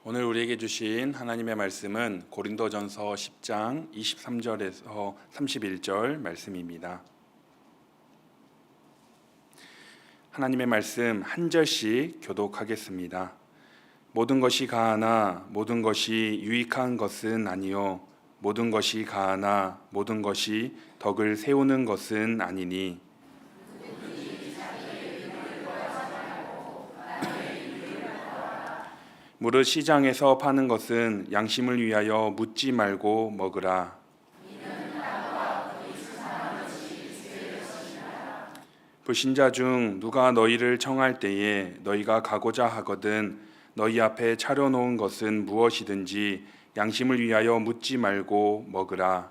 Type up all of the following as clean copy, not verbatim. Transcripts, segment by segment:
오늘 우리에게 주신 하나님의 말씀은 고린도전서 10장 23절에서 31절 말씀입니다. 하나님의 말씀 한 절씩 교독하겠습니다. 모든 것이 가하나 모든 것이 유익한 것은 아니요 모든 것이 가하나 모든 것이 덕을 세우는 것은 아니니 무릇 시장에서 파는 것은 양심을 위하여 묻지 말고 먹으라. 불신자 중 누가 너희를 청할 때에 너희가 가고자 하거든 너희 앞에 차려놓은 것은 무엇이든지 양심을 위하여 묻지 말고 먹으라.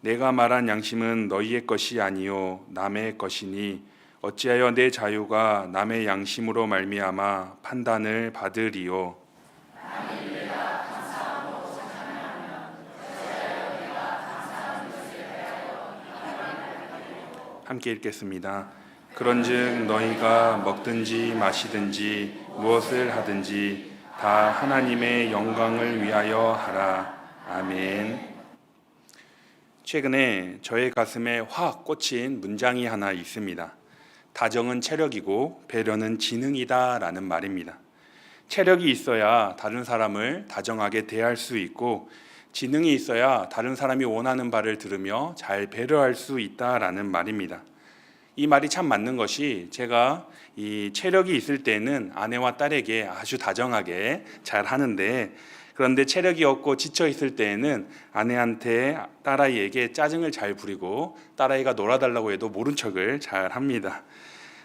내가 말한 양심은 너희의 것이 아니요 남의 것이니 어찌하여 내 자유가 남의 양심으로 말미암아 판단을 받으리요. 함께 읽겠습니다. 그런즉 너희가 먹든지 마시든지 무엇을 하든지 다 하나님의 영광을 위하여 하라. 아멘. 최근에 저의 가슴에 확 꽂힌 문장이 하나 있습니다. 다정은 체력이고 배려는 지능이다 라는 말입니다. 체력이 있어야 다른 사람을 다정하게 대할 수 있고 지능이 있어야 다른 사람이 원하는 바를 들으며 잘 배려할 수 있다라는 말입니다. 이 말이 참 맞는 것이 제가 이 체력이 있을 때는 아내와 딸에게 아주 다정하게 잘 하는데 그런데 체력이 없고 지쳐 있을 때에는 아내한테 딸아이에게 짜증을 잘 부리고 딸아이가 놀아달라고 해도 모른 척을 잘 합니다.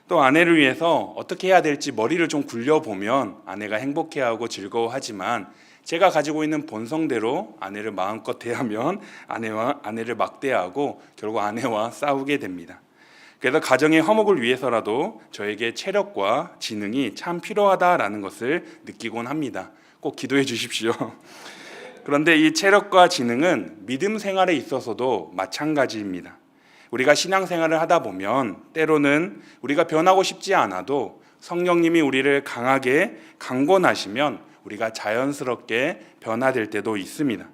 또 아내를 위해서 어떻게 해야 될지 머리를 좀 굴려보면 아내가 행복해하고 즐거워하지만 제가 가지고 있는 본성대로 아내를 마음껏 대하면 아내를 막대하고 결국 아내와 싸우게 됩니다. 그래서 가정의 화목을 위해서라도 저에게 체력과 지능이 참 필요하다라는 것을 느끼곤 합니다. 꼭 기도해 주십시오. 그런데 이 체력과 지능은 믿음 생활에 있어서도 마찬가지입니다. 우리가 신앙생활을 하다 보면 때로는 우리가 변하고 싶지 않아도 성령님이 우리를 강하게 강권하시면 우리가 자연스럽게 변화될 때도 있습니다.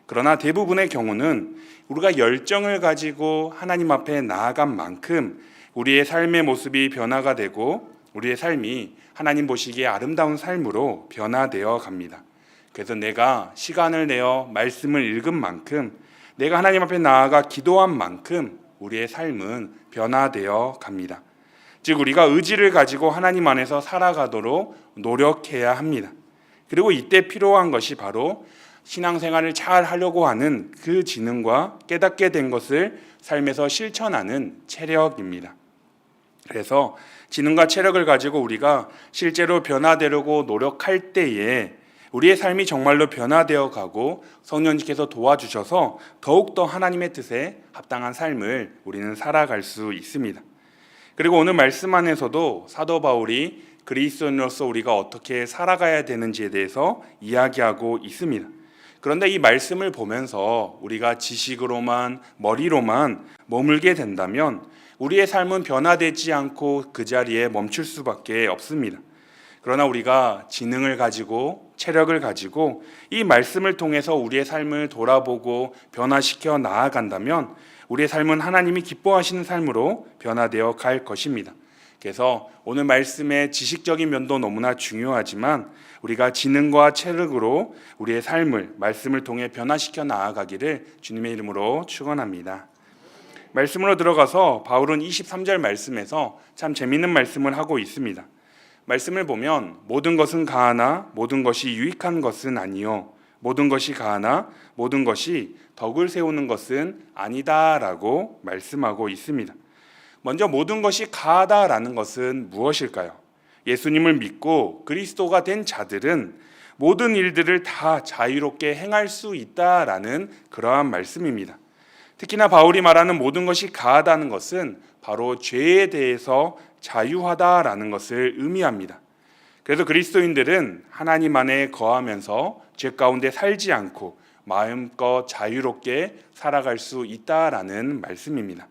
그러나 대부분의 경우는 우리가 열정을 가지고 하나님 앞에 나아간 만큼 우리의 삶의 모습이 변화가 되고 우리의 삶이 하나님 보시기에 아름다운 삶으로 변화되어 갑니다. 그래서 내가 시간을 내어 말씀을 읽은 만큼 내가 하나님 앞에 나아가 기도한 만큼 우리의 삶은 변화되어 갑니다. 즉 우리가 의지를 가지고 하나님 안에서 살아가도록 노력해야 합니다. 그리고 이때 필요한 것이 바로 신앙생활을 잘 하려고 하는 그 지능과 깨닫게 된 것을 삶에서 실천하는 체력입니다. 그래서 지능과 체력을 가지고 우리가 실제로 변화되려고 노력할 때에 우리의 삶이 정말로 변화되어 가고 성령님께서 도와주셔서 더욱더 하나님의 뜻에 합당한 삶을 우리는 살아갈 수 있습니다. 그리고 오늘 말씀 안에서도 사도 바울이 그리스도인으로서 우리가 어떻게 살아가야 되는지에 대해서 이야기하고 있습니다. 그런데 이 말씀을 보면서 우리가 지식으로만 머리로만 머물게 된다면 우리의 삶은 변화되지 않고 그 자리에 멈출 수밖에 없습니다. 그러나 우리가 지능을 가지고 체력을 가지고 이 말씀을 통해서 우리의 삶을 돌아보고 변화시켜 나아간다면 우리의 삶은 하나님이 기뻐하시는 삶으로 변화되어 갈 것입니다. 그래서 오늘 말씀의 지식적인 면도 너무나 중요하지만 우리가 지능과 체력으로 우리의 삶을 말씀을 통해 변화시켜 나아가기를 주님의 이름으로 축원합니다. 말씀으로 들어가서 바울은 23절 말씀에서 참 재미있는 말씀을 하고 있습니다. 말씀을 보면 모든 것은 가하나 모든 것이 유익한 것은 아니요 모든 것이 가하나 모든 것이 덕을 세우는 것은 아니다라고 말씀하고 있습니다. 먼저 모든 것이 가하다라는 것은 무엇일까요? 예수님을 믿고 그리스도가 된 자들은 모든 일들을 다 자유롭게 행할 수 있다라는 그러한 말씀입니다. 특히나 바울이 말하는 모든 것이 가하다는 것은 바로 죄에 대해서 자유하다라는 것을 의미합니다. 그래서 그리스도인들은 하나님 안에 거하면서 죄 가운데 살지 않고 마음껏 자유롭게 살아갈 수 있다라는 말씀입니다.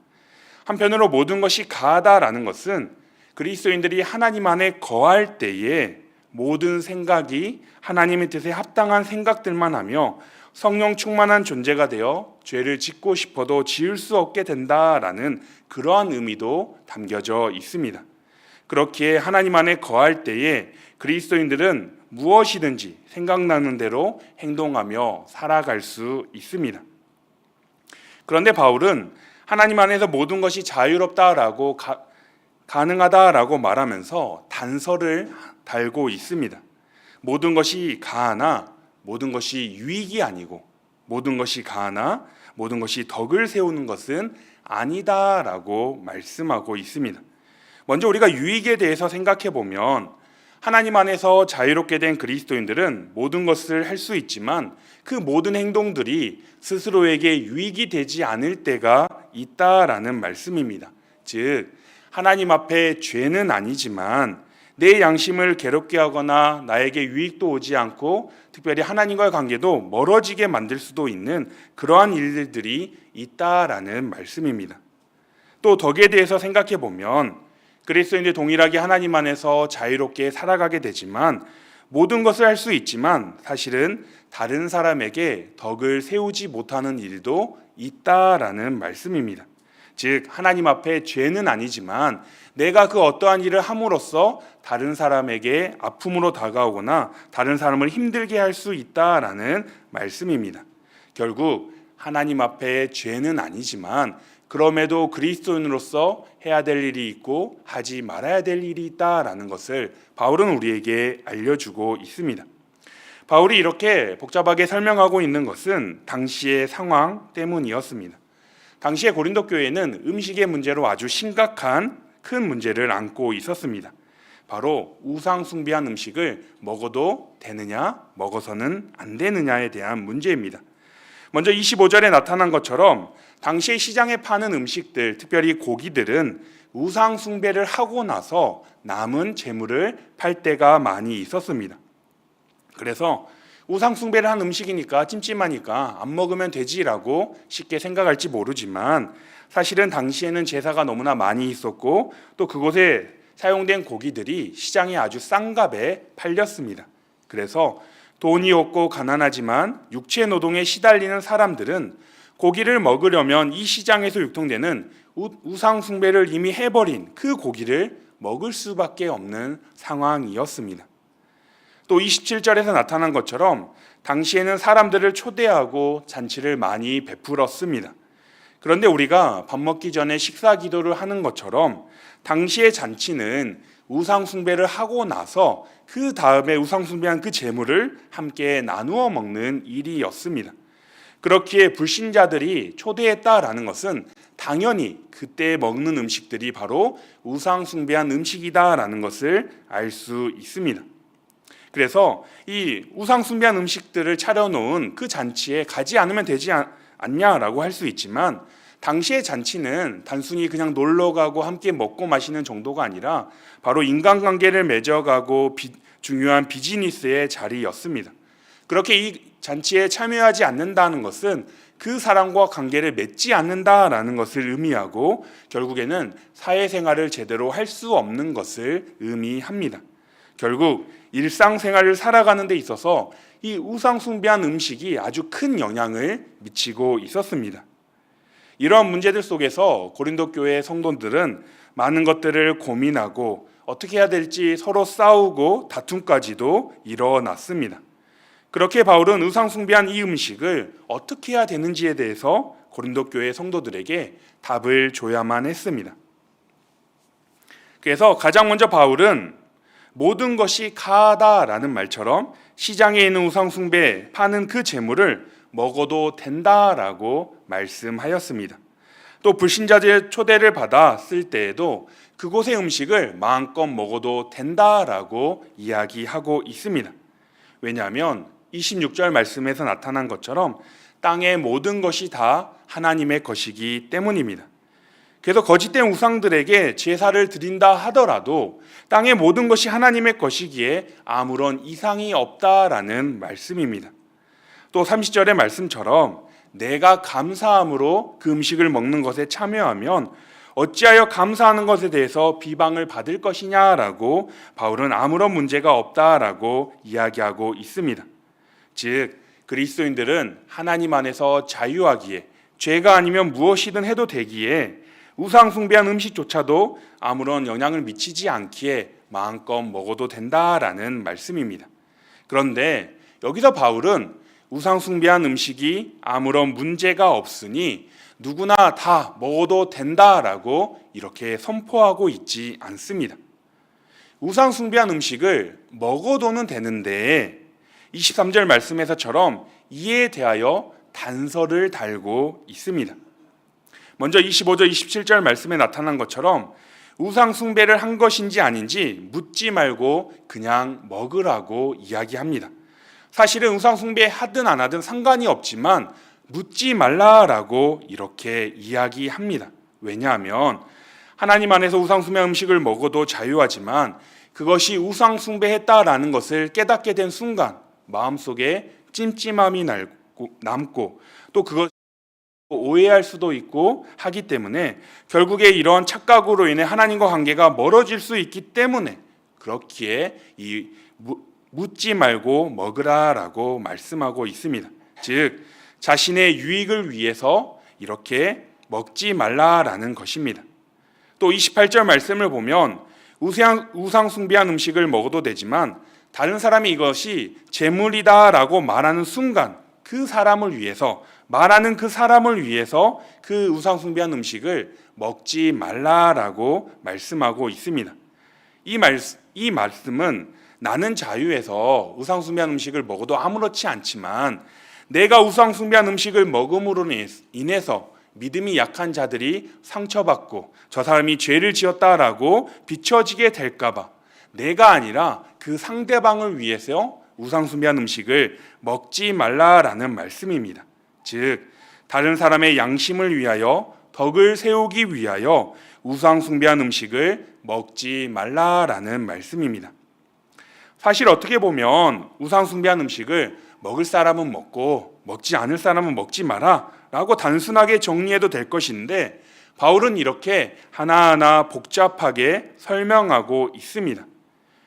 한편으로 모든 것이 가하다라는 것은 그리스도인들이 하나님 안에 거할 때에 모든 생각이 하나님의 뜻에 합당한 생각들만 하며 성령 충만한 존재가 되어 죄를 짓고 싶어도 지을 수 없게 된다라는 그러한 의미도 담겨져 있습니다. 그렇기에 하나님 안에 거할 때에 그리스도인들은 무엇이든지 생각나는 대로 행동하며 살아갈 수 있습니다. 그런데 바울은 하나님 안에서 모든 것이 자유롭다라고 가능하다라고 말하면서 단서를 달고 있습니다. 모든 것이 가하나 모든 것이 유익이 아니고 모든 것이 가하나 모든 것이 덕을 세우는 것은 아니다라고 말씀하고 있습니다. 먼저 우리가 유익에 대해서 생각해 보면 하나님 안에서 자유롭게 된 그리스도인들은 모든 것을 할 수 있지만 그 모든 행동들이 스스로에게 유익이 되지 않을 때가 있다라는 말씀입니다. 즉 하나님 앞에 죄는 아니지만 내 양심을 괴롭게 하거나 나에게 유익도 오지 않고 특별히 하나님과의 관계도 멀어지게 만들 수도 있는 그러한 일들이 있다라는 말씀입니다. 또 덕에 대해서 생각해 보면 그리스도인들 동일하게 하나님 안에서 자유롭게 살아가게 되지만 모든 것을 할 수 있지만 사실은 다른 사람에게 덕을 세우지 못하는 일도 있다라는 말씀입니다. 즉 하나님 앞에 죄는 아니지만 내가 그 어떠한 일을 함으로써 다른 사람에게 아픔으로 다가오거나 다른 사람을 힘들게 할 수 있다라는 말씀입니다. 결국 하나님 앞에 죄는 아니지만 그럼에도 그리스도인으로서 해야 될 일이 있고 하지 말아야 될 일이 있다라는 것을 바울은 우리에게 알려주고 있습니다. 바울이 이렇게 복잡하게 설명하고 있는 것은 당시의 상황 때문이었습니다. 당시의 고린도 교회는 음식의 문제로 아주 심각한 큰 문제를 안고 있었습니다. 바로 우상 숭배한 음식을 먹어도 되느냐, 먹어서는 안 되느냐에 대한 문제입니다. 먼저 25절에 나타난 것처럼 당시의 시장에 파는 음식들, 특별히 고기들은 우상 숭배를 하고 나서 남은 재물을 팔 때가 많이 있었습니다. 그래서 우상 숭배를 한 음식이니까 찜찜하니까 안 먹으면 되지라고 쉽게 생각할지 모르지만 사실은 당시에는 제사가 너무나 많이 있었고 또 그곳에 사용된 고기들이 시장에 아주 싼 값에 팔렸습니다. 그래서 돈이 없고 가난하지만 육체 노동에 시달리는 사람들은 고기를 먹으려면 이 시장에서 유통되는 우상 숭배를 이미 해버린 그 고기를 먹을 수밖에 없는 상황이었습니다. 또 27절에서 나타난 것처럼 당시에는 사람들을 초대하고 잔치를 많이 베풀었습니다. 그런데 우리가 밥 먹기 전에 식사 기도를 하는 것처럼 당시의 잔치는 우상 숭배를 하고 나서 그 다음에 우상 숭배한 그 재물을 함께 나누어 먹는 일이었습니다. 그렇기에 불신자들이 초대했다라는 것은 당연히 그때 먹는 음식들이 바로 우상 숭배한 음식이다라는 것을 알 수 있습니다. 그래서 이 우상 숭배한 음식들을 차려놓은 그 잔치에 가지 않으면 되지 않냐라고 할 수 있지만 당시의 잔치는 단순히 그냥 놀러가고 함께 먹고 마시는 정도가 아니라 바로 인간관계를 맺어가고 중요한 비즈니스의 자리였습니다. 그렇게 이 잔치에 참여하지 않는다는 것은 그 사람과 관계를 맺지 않는다라는 것을 의미하고 결국에는 사회생활을 제대로 할 수 없는 것을 의미합니다. 결국 일상생활을 살아가는 데 있어서 이 우상 숭배한 음식이 아주 큰 영향을 미치고 있었습니다. 이러한 문제들 속에서 고린도 교회의 성도들은 많은 것들을 고민하고 어떻게 해야 될지 서로 싸우고 다툼까지도 일어났습니다. 그렇게 바울은 우상 숭배한 이 음식을 어떻게 해야 되는지에 대해서 고린도 교회 성도들에게 답을 줘야만 했습니다. 그래서 가장 먼저 바울은 모든 것이 가하다라는 말처럼 시장에 있는 우상 숭배 파는 그 재물을 먹어도 된다라고 말씀하였습니다. 또 불신자들의 초대를 받았을 때에도 그곳의 음식을 마음껏 먹어도 된다라고 이야기하고 있습니다. 왜냐하면 26절 말씀에서 나타난 것처럼 땅의 모든 것이 다 하나님의 것이기 때문입니다. 그래서 거짓된 우상들에게 제사를 드린다 하더라도 땅의 모든 것이 하나님의 것이기에 아무런 이상이 없다라는 말씀입니다. 또 30절의 말씀처럼 내가 감사함으로 그 음식을 먹는 것에 참여하면 어찌하여 감사하는 것에 대해서 비방을 받을 것이냐라고 바울은 아무런 문제가 없다라고 이야기하고 있습니다. 즉 그리스도인들은 하나님 안에서 자유하기에 죄가 아니면 무엇이든 해도 되기에 우상 숭배한 음식조차도 아무런 영향을 미치지 않기에 마음껏 먹어도 된다라는 말씀입니다. 그런데 여기서 바울은 우상 숭배한 음식이 아무런 문제가 없으니 누구나 다 먹어도 된다라고 이렇게 선포하고 있지 않습니다. 우상 숭배한 음식을 먹어도는 되는데 23절 말씀에서처럼 이에 대하여 단서를 달고 있습니다. 먼저 25절 27절 말씀에 나타난 것처럼 우상 숭배를 한 것인지 아닌지 묻지 말고 그냥 먹으라고 이야기합니다. 사실은 우상 숭배 하든 안 하든 상관이 없지만 묻지 말라라고 이렇게 이야기합니다. 왜냐하면 하나님 안에서 우상 숭배 음식을 먹어도 자유하지만 그것이 우상 숭배했다라는 것을 깨닫게 된 순간 마음속에 찜찜함이 남고 또 그것 오해할 수도 있고 하기 때문에 결국에 이런 착각으로 인해 하나님과 관계가 멀어질 수 있기 때문에 그렇기에 이 묻지 말고 먹으라라고 말씀하고 있습니다. 즉 자신의 유익을 위해서 이렇게 먹지 말라라는 것입니다. 또 28절 말씀을 보면 우상 숭배한 음식을 먹어도 되지만 다른 사람이 이것이 재물이다라고 말하는 순간 그 사람을 위해서 그 우상 숭배한 음식을 먹지 말라라고 말씀하고 있습니다. 이 말씀은 나는 자유해서 우상 숭배한 음식을 먹어도 아무렇지 않지만 내가 우상 숭배한 음식을 먹음으로 인해서 믿음이 약한 자들이 상처받고 저 사람이 죄를 지었다라고 비춰지게 될까봐 내가 아니라 그 상대방을 위해서 우상 숭배한 음식을 먹지 말라라는 말씀입니다. 즉 다른 사람의 양심을 위하여 덕을 세우기 위하여 우상 숭배한 음식을 먹지 말라라는 말씀입니다. 사실 어떻게 보면 우상 숭배한 음식을 먹을 사람은 먹고 먹지 않을 사람은 먹지 마라 라고 단순하게 정리해도 될 것인데 바울은 이렇게 하나하나 복잡하게 설명하고 있습니다.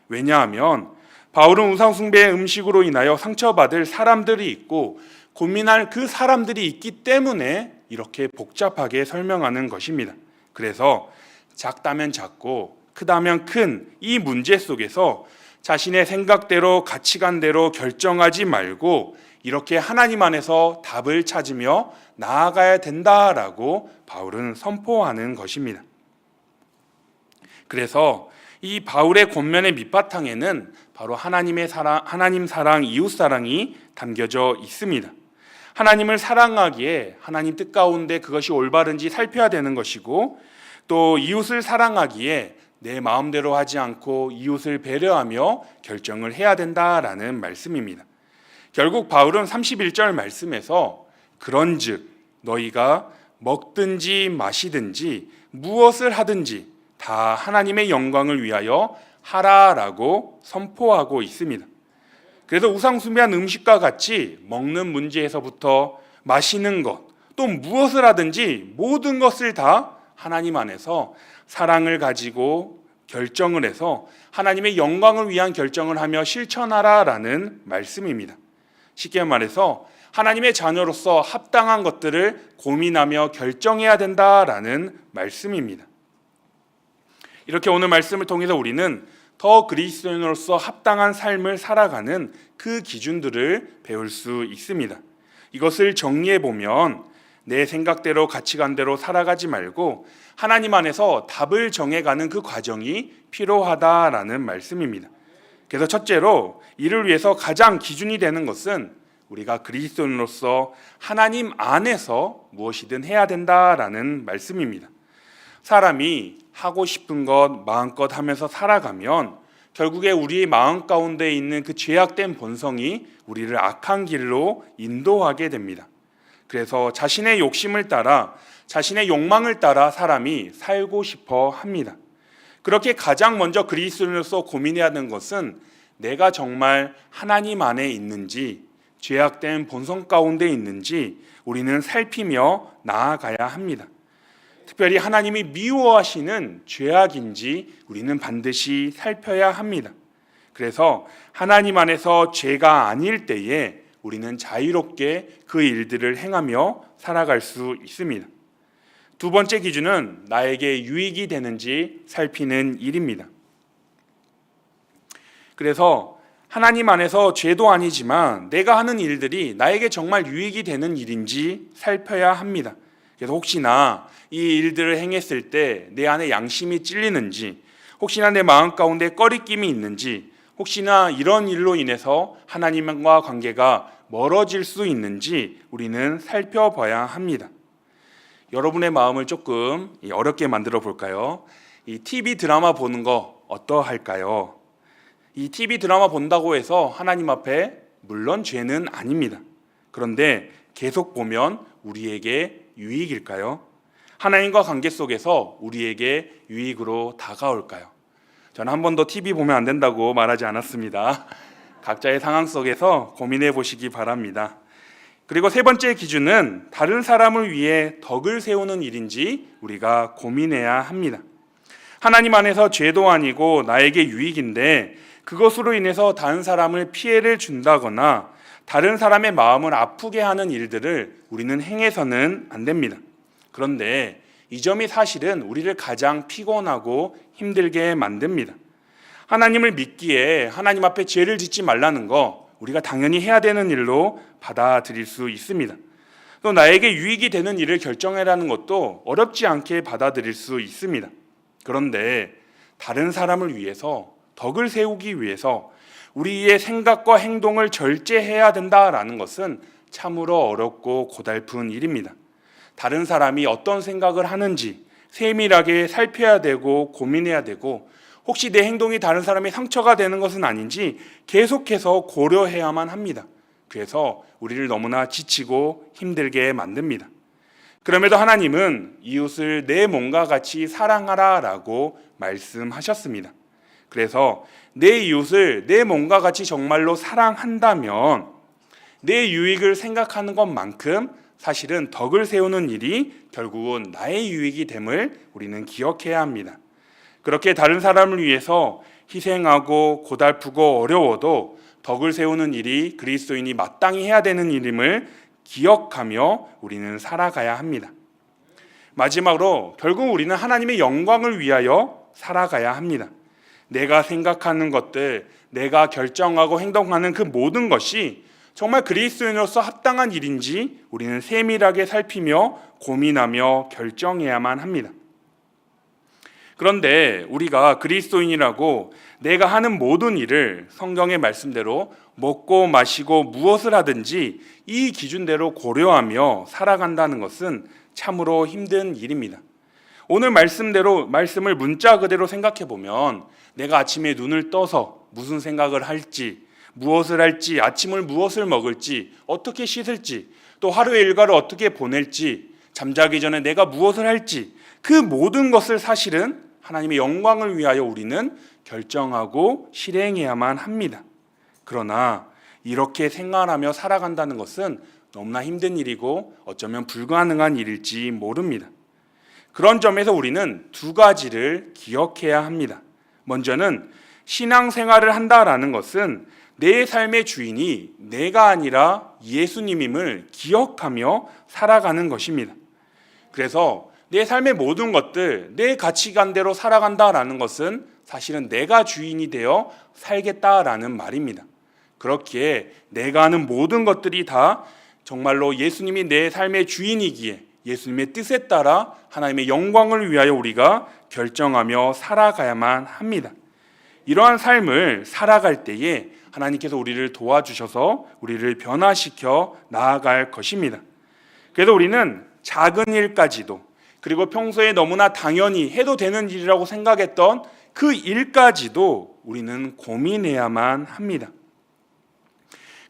왜냐하면 바울은 우상 숭배의 음식으로 인하여 상처받을 사람들이 있고 고민할 그 사람들이 있기 때문에 이렇게 복잡하게 설명하는 것입니다. 그래서 작다면 작고 크다면 큰 이 문제 속에서 자신의 생각대로 가치관대로 결정하지 말고 이렇게 하나님 안에서 답을 찾으며 나아가야 된다라고 바울은 선포하는 것입니다. 그래서 이 바울의 권면의 밑바탕에는 바로 하나님 사랑, 이웃 사랑이 담겨져 있습니다. 하나님을 사랑하기에 하나님 뜻 가운데 그것이 올바른지 살펴야 되는 것이고 또 이웃을 사랑하기에 내 마음대로 하지 않고 이웃을 배려하며 결정을 해야 된다라는 말씀입니다. 결국 바울은 31절 말씀에서 그런즉 너희가 먹든지 마시든지 무엇을 하든지 다 하나님의 영광을 위하여 하라라고 선포하고 있습니다. 그래서 우상 숭배한 음식과 같이 먹는 문제에서부터 마시는 것, 또 무엇을 하든지 모든 것을 다 하나님 안에서 사랑을 가지고 결정을 해서 하나님의 영광을 위한 결정을 하며 실천하라라는 말씀입니다. 쉽게 말해서 하나님의 자녀로서 합당한 것들을 고민하며 결정해야 된다라는 말씀입니다. 이렇게 오늘 말씀을 통해서 우리는 더 그리스도인으로서 합당한 삶을 살아가는 그 기준들을 배울 수 있습니다. 이것을 정리해 보면 내 생각대로 가치관대로 살아가지 말고 하나님 안에서 답을 정해가는 그 과정이 필요하다라는 말씀입니다. 그래서 첫째로 이를 위해서 가장 기준이 되는 것은 우리가 그리스도인으로서 하나님 안에서 무엇이든 해야 된다라는 말씀입니다. 사람이 하고 싶은 것 마음껏 하면서 살아가면 결국에 우리의 마음 가운데 있는 그 죄악된 본성이 우리를 악한 길로 인도하게 됩니다. 그래서 자신의 욕심을 따라 자신의 욕망을 따라 사람이 살고 싶어 합니다. 그렇게 가장 먼저 그리스도인으로서 고민해야 하는 것은 내가 정말 하나님 안에 있는지 죄악된 본성 가운데 있는지 우리는 살피며 나아가야 합니다. 특별히 하나님이 미워하시는 죄악인지 우리는 반드시 살펴야 합니다. 그래서 하나님 안에서 죄가 아닐 때에 우리는 자유롭게 그 일들을 행하며 살아갈 수 있습니다. 두 번째 기준은 나에게 유익이 되는지 살피는 일입니다. 그래서 하나님 안에서 죄도 아니지만 내가 하는 일들이 나에게 정말 유익이 되는 일인지 살펴야 합니다. 그래서 혹시나 이 일들을 행했을 때 내 안에 양심이 찔리는지, 혹시나 내 마음 가운데 꺼리낌이 있는지, 혹시나 이런 일로 인해서 하나님과 관계가 멀어질 수 있는지 우리는 살펴봐야 합니다. 여러분의 마음을 조금 어렵게 만들어 볼까요? 이 TV 드라마 보는 거 어떠할까요? 이 TV 드라마 본다고 해서 하나님 앞에 물론 죄는 아닙니다. 그런데 계속 보면 우리에게 유익일까요? 하나님과 관계 속에서 우리에게 유익으로 다가올까요? 저는 한 번도 TV 보면 안 된다고 말하지 않았습니다. 각자의 상황 속에서 고민해 보시기 바랍니다. 그리고 세 번째 기준은 다른 사람을 위해 덕을 세우는 일인지 우리가 고민해야 합니다. 하나님 안에서 죄도 아니고 나에게 유익인데 그것으로 인해서 다른 사람을 피해를 준다거나 다른 사람의 마음을 아프게 하는 일들을 우리는 행해서는 안 됩니다. 그런데 이 점이 사실은 우리를 가장 피곤하고 힘들게 만듭니다. 하나님을 믿기에 하나님 앞에 죄를 짓지 말라는 거 우리가 당연히 해야 되는 일로 받아들일 수 있습니다. 또 나에게 유익이 되는 일을 결정해라는 것도 어렵지 않게 받아들일 수 있습니다. 그런데 다른 사람을 위해서 덕을 세우기 위해서 우리의 생각과 행동을 절제해야 된다라는 것은 참으로 어렵고 고달픈 일입니다. 다른 사람이 어떤 생각을 하는지 세밀하게 살펴야 되고 고민해야 되고 혹시 내 행동이 다른 사람의 상처가 되는 것은 아닌지 계속해서 고려해야만 합니다. 그래서 우리를 너무나 지치고 힘들게 만듭니다. 그럼에도 하나님은 이웃을 내 몸과 같이 사랑하라라고 말씀하셨습니다. 그래서 내 이웃을 내 몸과 같이 정말로 사랑한다면 내 유익을 생각하는 것만큼 사실은 덕을 세우는 일이 결국은 나의 유익이 됨을 우리는 기억해야 합니다. 그렇게 다른 사람을 위해서 희생하고 고달프고 어려워도 덕을 세우는 일이 그리스도인이 마땅히 해야 되는 일임을 기억하며 우리는 살아가야 합니다. 마지막으로 결국 우리는 하나님의 영광을 위하여 살아가야 합니다. 내가 생각하는 것들, 내가 결정하고 행동하는 그 모든 것이 정말 그리스도인으로서 합당한 일인지 우리는 세밀하게 살피며 고민하며 결정해야만 합니다. 그런데 우리가 그리스도인이라고 내가 하는 모든 일을 성경의 말씀대로 먹고 마시고 무엇을 하든지 이 기준대로 고려하며 살아간다는 것은 참으로 힘든 일입니다. 오늘 말씀을 문자 그대로 생각해 보면 내가 아침에 눈을 떠서 무슨 생각을 할지, 무엇을 할지, 아침을 무엇을 먹을지, 어떻게 씻을지, 또 하루의 일과를 어떻게 보낼지, 잠자기 전에 내가 무엇을 할지 그 모든 것을 사실은 하나님의 영광을 위하여 우리는 결정하고 실행해야만 합니다. 그러나 이렇게 생각하며 살아간다는 것은 너무나 힘든 일이고 어쩌면 불가능한 일일지 모릅니다. 그런 점에서 우리는 두 가지를 기억해야 합니다. 먼저는 신앙생활을 한다라는 것은 내 삶의 주인이 내가 아니라 예수님임을 기억하며 살아가는 것입니다. 그래서 내 삶의 모든 것들, 내 가치관대로 살아간다라는 것은 사실은 내가 주인이 되어 살겠다라는 말입니다. 그렇기에 내가 하는 모든 것들이 다 정말로 예수님이 내 삶의 주인이기에 예수님의 뜻에 따라 하나님의 영광을 위하여 우리가 결정하며 살아가야만 합니다. 이러한 삶을 살아갈 때에 하나님께서 우리를 도와주셔서 우리를 변화시켜 나아갈 것입니다. 그래서 우리는 작은 일까지도 그리고 평소에 너무나 당연히 해도 되는 일이라고 생각했던 그 일까지도 우리는 고민해야만 합니다.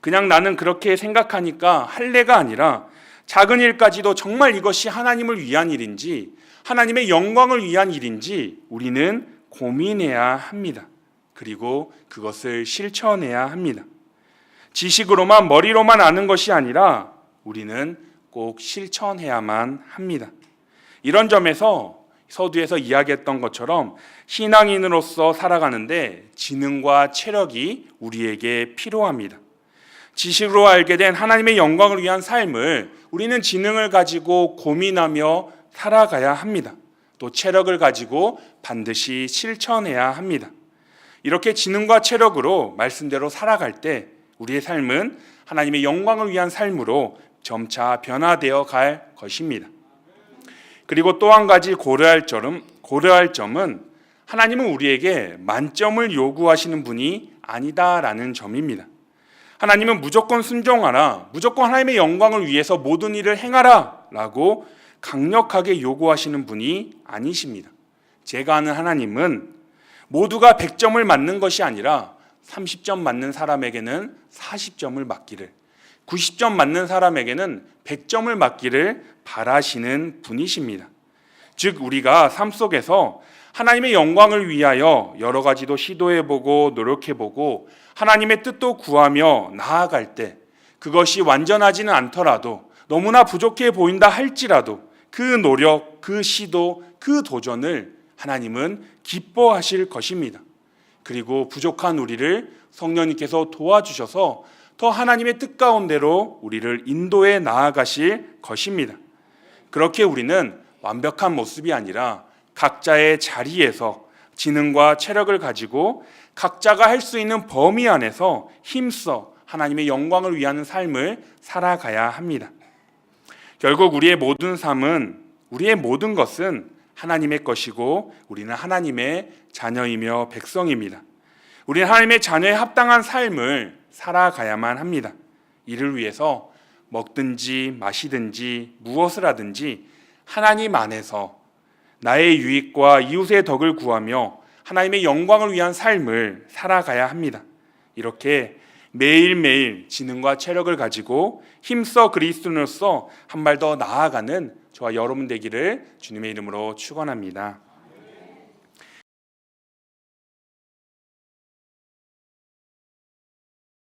그냥 나는 그렇게 생각하니까 할래가 아니라 작은 일까지도 정말 이것이 하나님을 위한 일인지 하나님의 영광을 위한 일인지 우리는 고민해야 합니다. 그리고 그것을 실천해야 합니다. 지식으로만 머리로만 아는 것이 아니라 우리는 꼭 실천해야만 합니다. 이런 점에서 서두에서 이야기했던 것처럼 신앙인으로서 살아가는데 지능과 체력이 우리에게 필요합니다. 지식으로 알게 된 하나님의 영광을 위한 삶을 우리는 지능을 가지고 고민하며 살아가야 합니다. 또 체력을 가지고 반드시 실천해야 합니다. 이렇게 지능과 체력으로 말씀대로 살아갈 때 우리의 삶은 하나님의 영광을 위한 삶으로 점차 변화되어 갈 것입니다. 그리고 또 한 가지 고려할 점은 하나님은 우리에게 만점을 요구하시는 분이 아니다라는 점입니다. 하나님은 무조건 순종하라, 무조건 하나님의 영광을 위해서 모든 일을 행하라 라고 강력하게 요구하시는 분이 아니십니다. 제가 아는 하나님은 모두가 100점을 맞는 것이 아니라 30점 맞는 사람에게는 40점을 맞기를, 90점 맞는 사람에게는 100점을 맞기를 바라시는 분이십니다. 즉 우리가 삶 속에서 하나님의 영광을 위하여 여러 가지도 시도해보고 노력해보고 하나님의 뜻도 구하며 나아갈 때 그것이 완전하지는 않더라도 너무나 부족해 보인다 할지라도 그 노력, 그 시도, 그 도전을 하나님은 기뻐하실 것입니다. 그리고 부족한 우리를 성령님께서 도와주셔서 더 하나님의 뜻 가운데로 우리를 인도해 나아가실 것입니다. 그렇게 우리는 완벽한 모습이 아니라 각자의 자리에서 지능과 체력을 가지고 각자가 할 수 있는 범위 안에서 힘써 하나님의 영광을 위하는 삶을 살아가야 합니다. 결국 우리의 모든 삶은, 우리의 모든 것은 하나님의 것이고 우리는 하나님의 자녀이며 백성입니다. 우리는 하나님의 자녀에 합당한 삶을 살아가야만 합니다. 이를 위해서 먹든지 마시든지 무엇을 하든지 하나님 안에서 나의 유익과 이웃의 덕을 구하며 하나님의 영광을 위한 삶을 살아가야 합니다. 이렇게 매일매일 지능과 체력을 가지고 힘써 그리스도인으로서 한 발 더 나아가는 저와 여러분 되기를 주님의 이름으로 축원합니다.